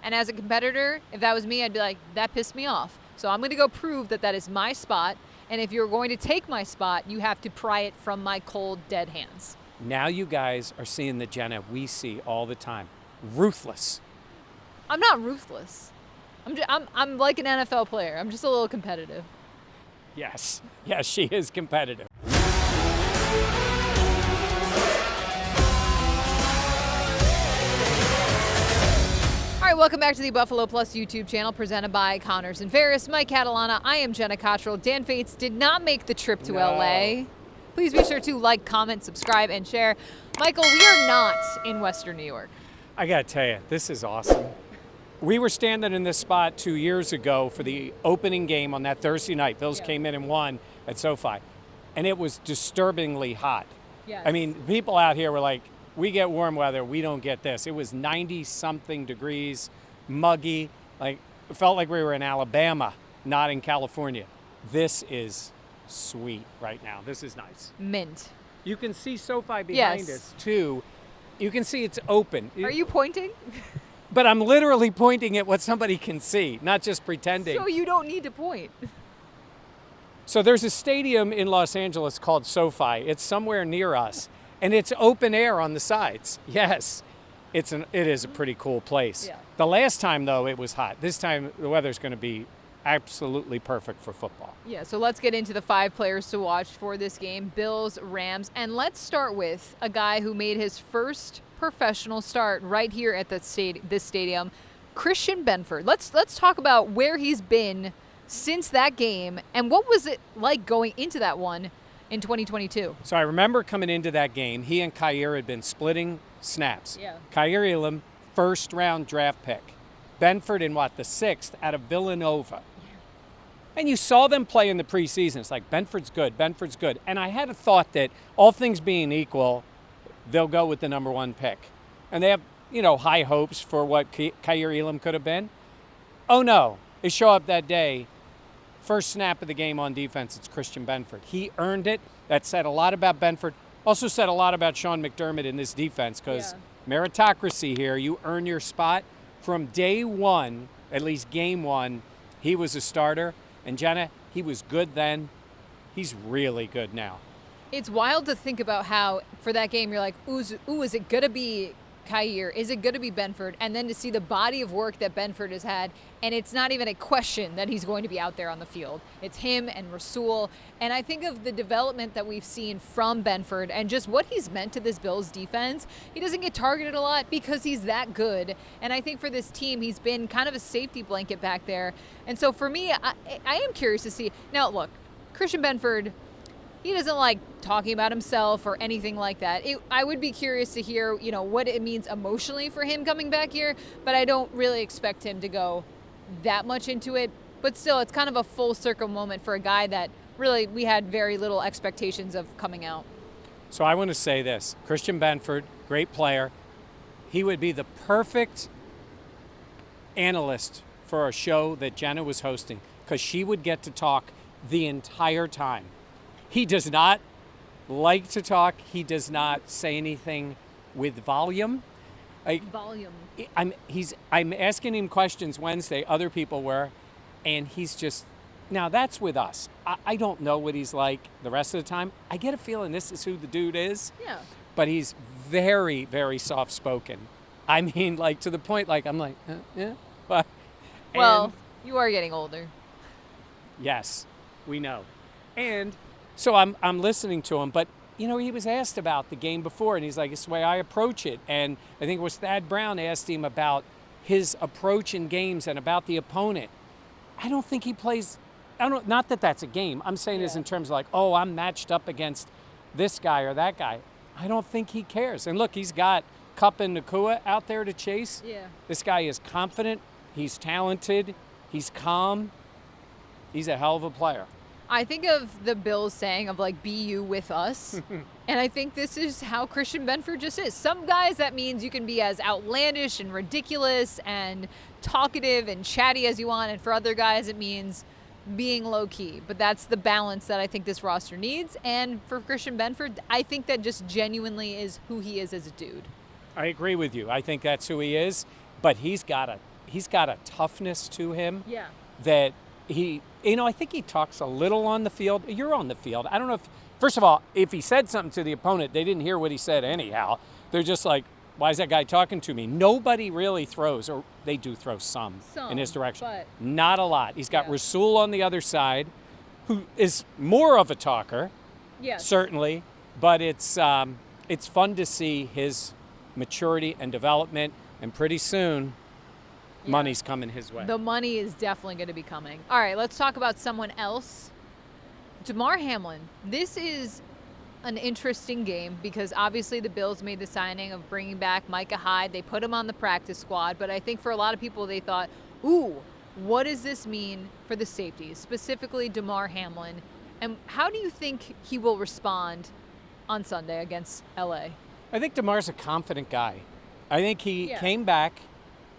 And as a competitor, if that was me, I'd be like, that pissed me off. So I'm going to go prove that that is my spot. And if you're going to take my spot, you have to pry it from my cold, dead hands. Now you guys are seeing the Jenna we see all the time. Ruthless. I'm not ruthless. I'm like an NFL player. I'm just a little competitive. Yes, she is competitive. All right, welcome back to the Buffalo Plus YouTube channel presented by Connors and Ferris. Mike Catalana, I am Jenna Cottrell. Dan Fates did not make the trip to LA. Please be sure to like, comment, subscribe, and share. Michael, we are not in Western New York. I gotta tell you, this is awesome. We were standing in this spot 2 years ago for the opening game on that Thursday night. Bills came in and won at SoFi, and it was disturbingly hot. Yes. I mean, people out here were like, we get warm weather, we don't get this. It was 90-something degrees, muggy. Like, it felt like we were in Alabama, not in California. This is sweet right now. This is nice. Mint. You can see SoFi behind us, too. You can see it's open. Are you pointing? But I'm literally pointing at what somebody can see, not just pretending. So you don't need to point. So there's a stadium in Los Angeles called SoFi. It's somewhere near us, and it's open air on the sides. Yes, it is a pretty cool place. Yeah. The last time, though, it was hot. This time, the weather's going to be absolutely perfect for football. Yeah, so let's get into the 5 players to watch for this game, Bills, Rams. And let's start with a guy who made his first professional start right here at this stadium, Christian Benford. Let's talk about where he's been since that game and what was it like going into that one in 2022. So I remember coming into that game, he and Shakir had been splitting snaps. Yeah. Shakir, first-round draft pick. Benford in the 6th out of Villanova. And you saw them play in the preseason. It's like, Benford's good. And I had a thought that all things being equal, they'll go with the number 1 pick. And they have, high hopes for what Shakir could have been. Oh no, they show up that day, first snap of the game on defense, it's Christian Benford. He earned it. That said a lot about Benford. Also said a lot about Sean McDermott in this defense because meritocracy here, you earn your spot. From day one, at least game 1, he was a starter. And Jenna, he was good then. He's really good now. It's wild to think about how for that game you're like, is it going to be Shakir? Is it going to be Benford? And then to see the body of work that Benford has had, and it's not even a question that he's going to be out there on the field. It's him and Rasul. And I think of the development that we've seen from Benford and just what he's meant to this Bills defense. He doesn't get targeted a lot because he's that good. And I think for this team, he's been kind of a safety blanket back there. And so for me, I am curious to see. Now, look, Christian Benford, he doesn't like talking about himself or anything like that. I would be curious to hear, what it means emotionally for him coming back here, but I don't really expect him to go that much into it. But still, it's kind of a full circle moment for a guy that really we had very little expectations of coming out. So I want to say this. Christian Benford, great player. He would be the perfect analyst for a show that Jenna was hosting because she would get to talk the entire time. He does not like to talk. He does not say anything with volume. Volume. I'm asking him questions Wednesday, other people were, and he's just, now that's with us. I don't know what he's like the rest of the time. I get a feeling this is who the dude is. Yeah. But he's very, very soft-spoken. I mean, to the point, I'm like, yeah. But, well, you are getting older. Yes, we know. And so I'm listening to him, but he was asked about the game before, and he's like, it's the way I approach it. And I think it was Thad Brown asked him about his approach in games and about the opponent. I don't think he plays, not that that's a game. I'm saying this in terms of I'm matched up against this guy or that guy. I don't think he cares. And look, he's got Kupp and Nakua out there to chase. Yeah. This guy is confident. He's talented. He's calm. He's a hell of a player. I think of the Bills saying of be you with us. And I think this is how Christian Benford just is. Some guys, that means you can be as outlandish and ridiculous and talkative and chatty as you want. And for other guys, it means being low key. But that's the balance that I think this roster needs. And for Christian Benford, I think that just genuinely is who he is as a dude. I agree with you. I think that's who he is. But he's got he's got a toughness to him Yeah. that I think he talks a little on the field. You're on the field. I don't know first of all, if he said something to the opponent, they didn't hear what he said anyhow. They're just like, why is that guy talking to me? Nobody really throws, or they do throw some in his direction. But not a lot. He's got Yeah. Rasul on the other side, who is more of a talker, yes. certainly, but it's fun to see his maturity and development, and pretty soon, Yeah. money's coming his way. The money is definitely going to be coming. All right, let's talk about someone else. Damar Hamlin. This is an interesting game because obviously the Bills made the signing of bringing back Micah Hyde. They put him on the practice squad, but I think for a lot of people they thought, ooh, what does this mean for the safeties, specifically Damar Hamlin? And how do you think he will respond on Sunday against LA? I think Damar's a confident guy. I think he Yeah. came back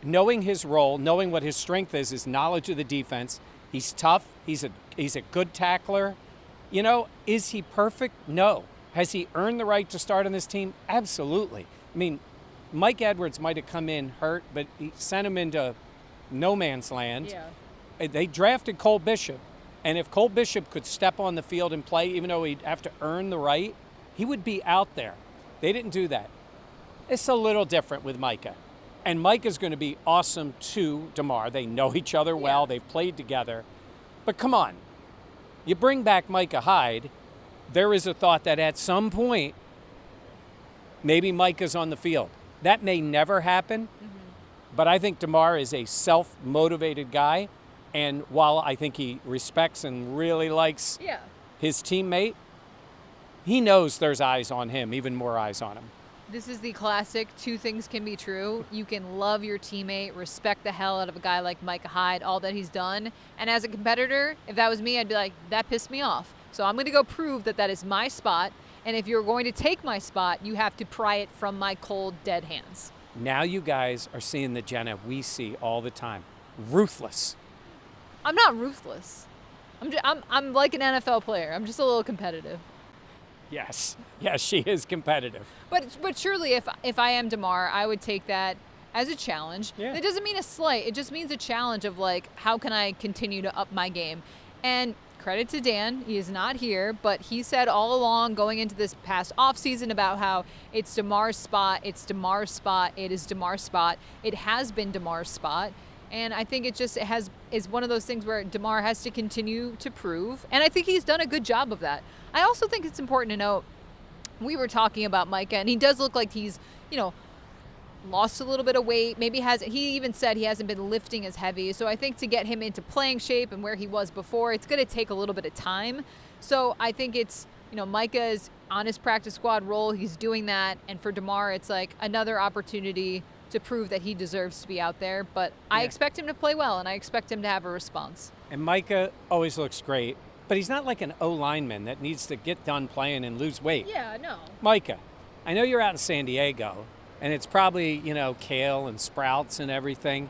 knowing his role, knowing what his strength is, his knowledge of the defense. He's tough. He's a good tackler. Is he perfect? No. Has he earned the right to start on this team? Absolutely. I mean, Mike Edwards might have come in hurt, but he sent him into no man's land. Yeah. They drafted Cole Bishop, and if Cole Bishop could step on the field and play, even though he'd have to earn the right, he would be out there. They didn't do that. It's a little different with Micah. And Micah's going to be awesome to Damar. They know each other well. Yeah. They've played together. But come on. You bring back Micah Hyde, there is a thought that at some point, maybe Micah's on the field. That may never happen, but I think Damar is a self-motivated guy. And while I think he respects and really likes Yeah. his teammate, he knows there's eyes on him, even more eyes on him. This is the classic two things can be true. You can love your teammate, respect the hell out of a guy like Micah Hyde, all that he's done. And as a competitor, if that was me, I'd be like, that pissed me off. So I'm going to go prove that that is my spot. And if you're going to take my spot, you have to pry it from my cold, dead hands. Now you guys are seeing the Jenna we see all the time. Ruthless. I'm not ruthless. I'm like an NFL player. I'm just a little competitive. Yes. Yes, she is competitive. But surely if I am Damar, I would take that as a challenge. Yeah. It doesn't mean a slight. It just means a challenge of like, how can I continue to up my game? And credit to Dan, he is not here, but he said all along going into this past offseason about how it's Damar's spot, it's Damar's spot, it is Damar's spot. It has been Damar's spot. And I think is one of those things where Damar has to continue to prove. And I think he's done a good job of that. I also think it's important to note, we were talking about Micah, and he does look like he's, lost a little bit of weight. He even said he hasn't been lifting as heavy. So I think to get him into playing shape and where he was before, it's going to take a little bit of time. So I think it's, Micah is on his practice squad role. He's doing that. And for Damar, it's like another opportunity to prove that he deserves to be out there. But I expect him to play well, and I expect him to have a response. And Micah always looks great, but he's not like an O-lineman that needs to get done playing and lose weight. Yeah, no. Micah, I know you're out in San Diego, and it's probably, kale and sprouts and everything.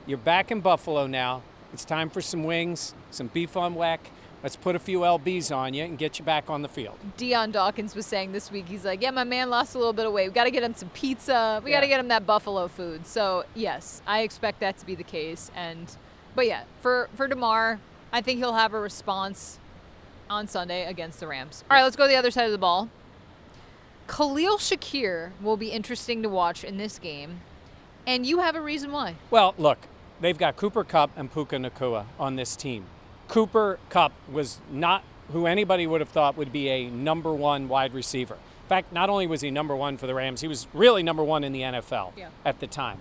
You're back in Buffalo now. It's time for some wings, some beef on weck. Let's put a few LBs on you and get you back on the field. Deion Dawkins was saying this week, he's like, yeah, my man lost a little bit of weight. We got to get him some pizza. We got to get him that Buffalo food. So, yes, I expect that to be the case. But yeah, for Damar, I think he'll have a response on Sunday against the Rams. All right, let's go to the other side of the ball. Khalil Shakir will be interesting to watch in this game. And you have a reason why. Well, look, they've got Cooper Kupp and Puka Nacua on this team. Cooper Kupp was not who anybody would have thought would be a number one wide receiver. In fact, not only was he number one for the Rams, he was really number one in the NFL at the time.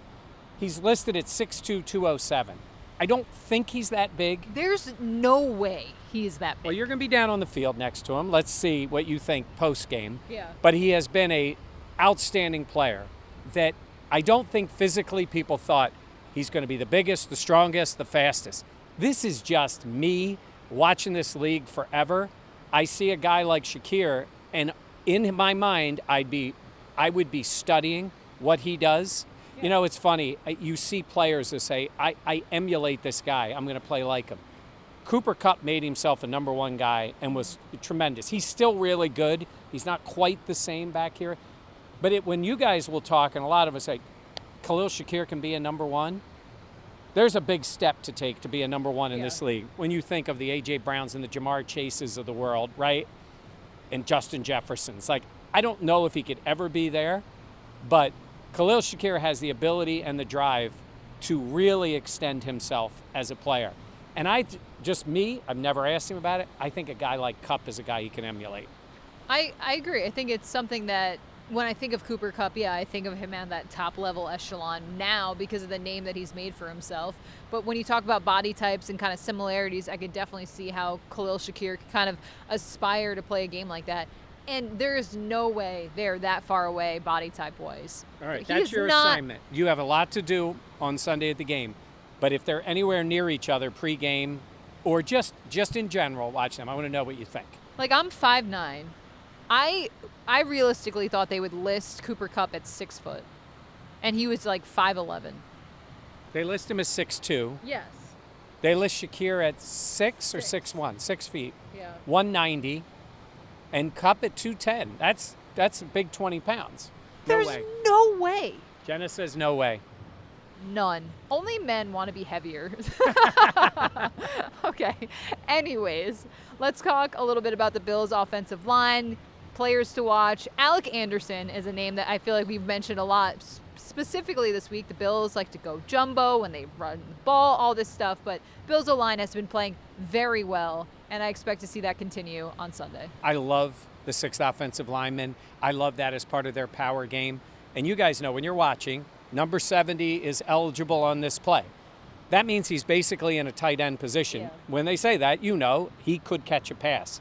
He's listed at 6'2", 207. I don't think he's that big. There's no way he's that big. Well, you're going to be down on the field next to him. Let's see what you think post-game. Yeah. But he has been a outstanding player that I don't think physically people thought he's going to be the biggest, the strongest, the fastest. This is just me watching this league forever. I see a guy like Shakir, and in my mind, I would be studying what he does. Yeah. It's funny. You see players that say, I emulate this guy. I'm going to play like him. Cooper Kupp made himself a number one guy and was tremendous. He's still really good. He's not quite the same back here. But when you guys will talk, and a lot of us say, Khalil Shakir can be a number one, there's a big step to take to be a number one in Yeah. this league. When you think of the A.J. Browns and the Jamar Chases of the world, right? And Justin Jefferson's. Like, I don't know if he could ever be there, but Khalil Shakir has the ability and the drive to really extend himself as a player. And I've never asked him about it. I think a guy like Kupp is a guy he can emulate. I agree. I think it's something that when I think of Cooper Kupp, yeah, I think of him at that top level echelon now because of the name that he's made for himself. But when you talk about body types and kind of similarities, I could definitely see how Khalil Shakir could kind of aspire to play a game like that. And there is no way they're that far away body type wise. All right, that's your assignment. You have a lot to do on Sunday at the game. But if they're anywhere near each other pregame or just in general, watch them. I want to know what you think. Like, I'm 5'9". I realistically thought they would list Cooper Kupp at 6 foot. And he was like 5'11". They list him as 6'2". Yes. They list Shakir at 6 or 6'1", 6 feet, Yeah. 190, and Kupp at 210. That's a big 20 pounds. There's no way. no way. Jenna says no way. None. Only men want to be heavier. Okay. Anyways, let's talk a little bit about the Bills' offensive line, players to watch. Alec Anderson is a name that I feel like we've mentioned a lot. Specifically this week, the Bills like to go jumbo when they run the ball, all this stuff. But Bills' O-line has been playing very well, and I expect to see that continue on Sunday. I love the 6th offensive lineman. I love that as part of their power game. And you guys know when you're watching, number 70 is eligible on this play. That means he's basically in a tight end position. Yeah. When they say that, you know he could catch a pass.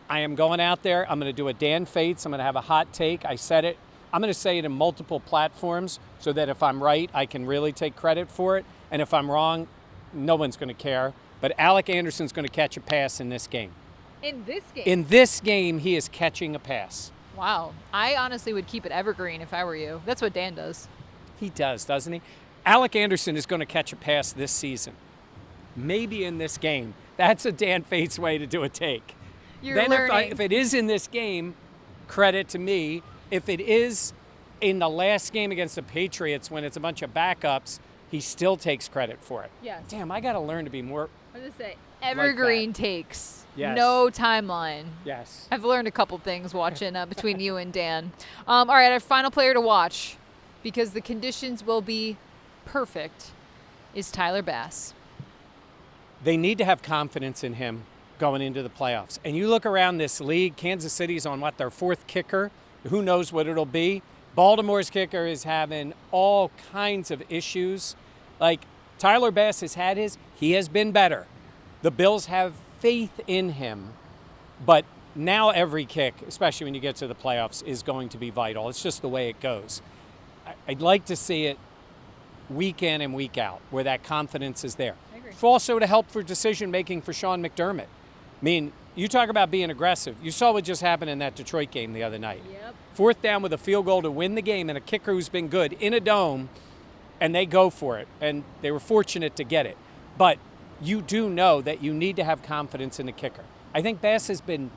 I am going out there. I'm going to do a Dan Fates. I'm going to have a hot take. I said it. I'm going to say it in multiple platforms so that if I'm right, I can really take credit for it. And if I'm wrong, no one's going to care. But Alec Anderson's going to catch a pass in this game. In this game? In this game, he is catching a pass. Wow. I honestly would keep it evergreen if I were you. That's what Dan does. He does, doesn't he? Alec Anderson is going to catch a pass this season. Maybe in this game. That's a Dan Fates way to do a take. You're then learning. if it is in this game, credit to me. If it is in the last game against the Patriots when it's a bunch of backups, he still takes credit for it. Yes. Damn, I got to learn to be more. I was going to say, evergreen that. takes. Yes. No timeline. Yes. I've learned a couple things watching between you and Dan. All right, our final player to watch, because the conditions will be perfect, is Tyler Bass. They need to have confidence in him going into the playoffs. And you look around this league, Kansas City's on their 4th kicker. Who knows what it'll be? Baltimore's kicker is having all kinds of issues. Like Tyler Bass has had he has been better. The Bills have faith in him. But now every kick, especially when you get to the playoffs, is going to be vital. It's just the way it goes. I'd like to see it week in and week out, where that confidence is there. I agree. Also to help for decision-making for Sean McDermott. I mean, you talk about being aggressive. You saw what just happened in that Detroit game the other night. Yep. 4th down with a field goal to win the game and a kicker who's been good in a dome, and they go for it. And they were fortunate to get it. But you do know that you need to have confidence in the kicker. I think Bass has been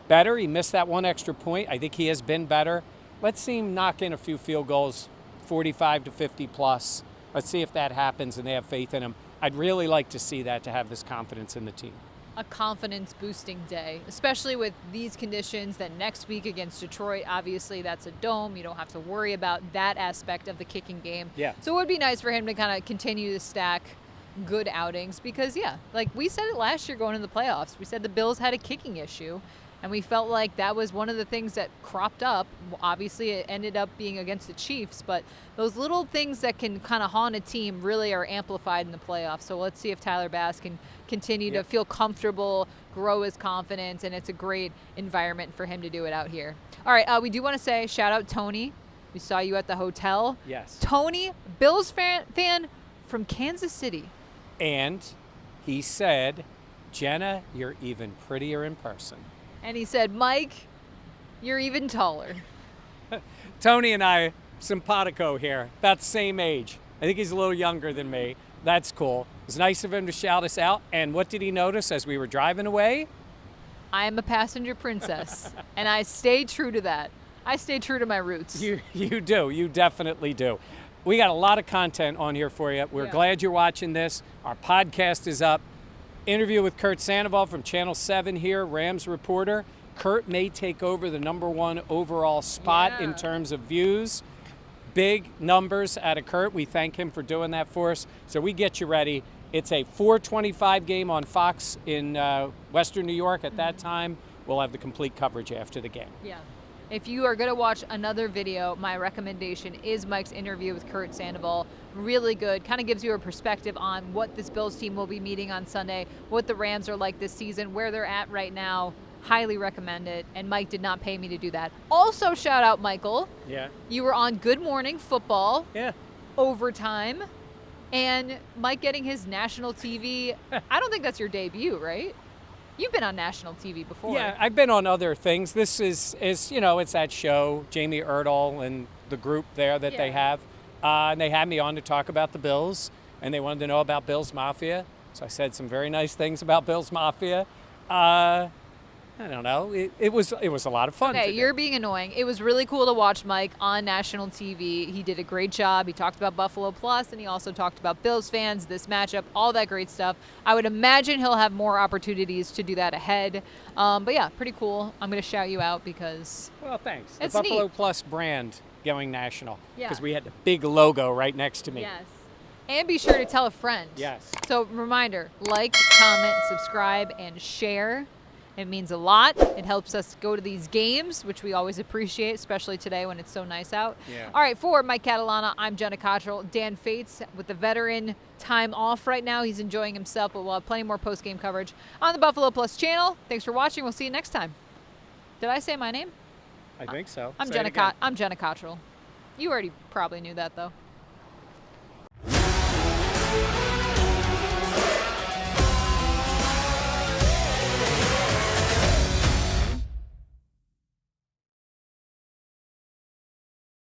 better. He missed that one extra point. I think he has been better. Let's see him knock in a few field goals, 45 to 50 plus. Let's see if that happens and they have faith in him. I'd really like to see that, to have this confidence in the team. A confidence boosting day, especially with these conditions. That next week against Detroit, obviously that's a dome. You don't have to worry about that aspect of the kicking game. Yeah. So it would be nice for him to kind of continue to stack good outings because, yeah, like we said it last year going into the playoffs. We said the Bills had a kicking issue, and we felt like that was one of the things that cropped up. Obviously, it ended up being against the Chiefs, but those little things that can kind of haunt a team really are amplified in the playoffs. So let's see if Tyler Bass can continue to feel comfortable, grow his confidence, and it's a great environment for him to do it out here. All right, we do want to say shout out Tony. We saw you at the hotel. Yes. Tony, Bills fan from Kansas City. And he said, Jenna, you're even prettier in person. And he said, Mike, you're even taller. Tony and I, simpatico here, about the same age. I think he's a little younger than me. That's cool. It was nice of him to shout us out. And what did he notice as we were driving away? I am a passenger princess, and I stay true to that. I stay true to my roots. You do. You definitely do. we got a lot of content on here for you. We're glad you're watching this. Our podcast is up. Interview with Kurt Sandoval from Channel 7 here, Rams reporter. Kurt may take over the #1 overall spot in terms of views. Big numbers out of Kurt. We thank him for doing that for us. So we get you ready. It's a 4:25 game on Fox in Western New York at that time. We'll have the complete coverage after the game. Yeah. If you are going to watch another video, my recommendation is Mike's interview with Kurt Sandoval. Really good. Kind of gives you a perspective on what this Bills team will be meeting on Sunday, what the Rams are like this season, where they're at right now. Highly recommend it. And Mike did not pay me to do that. Also, shout out Michael. Yeah. You were on Good Morning Football. Yeah. Overtime. And Mike getting his national TV. I don't think that's your debut, right? You've been on national TV before. Yeah, I've been on other things. This is it's that show, Jamie Erdahl and the group there that they have. And they had me on to talk about the Bills, and they wanted to know about Bills Mafia. So I said some very nice things about Bills Mafia. I don't know. It was a lot of fun. Okay, you're being annoying. It was really cool to watch Mike on national TV. He did a great job. He talked about Buffalo Plus, and he also talked about Bills fans, this matchup, all that great stuff. I would imagine he'll have more opportunities to do that ahead. But yeah, pretty cool. I'm going to shout you out because Well, thanks. It's the Buffalo neat. Plus brand going national. Yeah. Because we had the big logo right next to me. yes. And be sure to tell a friend. Yes. So reminder, like, comment, subscribe, and share. It means a lot. It helps us go to these games, which we always appreciate, especially today when it's so nice out. Yeah. All right, for Mike Catalana, I'm Jenna Cottrell. Dan Fates with the veteran time off right now. He's enjoying himself, but we'll have plenty more post-game coverage on the Buffalo Plus channel. Thanks for watching. We'll see you next time. Did I say my name? I think so. I'm Say it Jenna again. I'm Jenna Cottrell. You already probably knew that, though.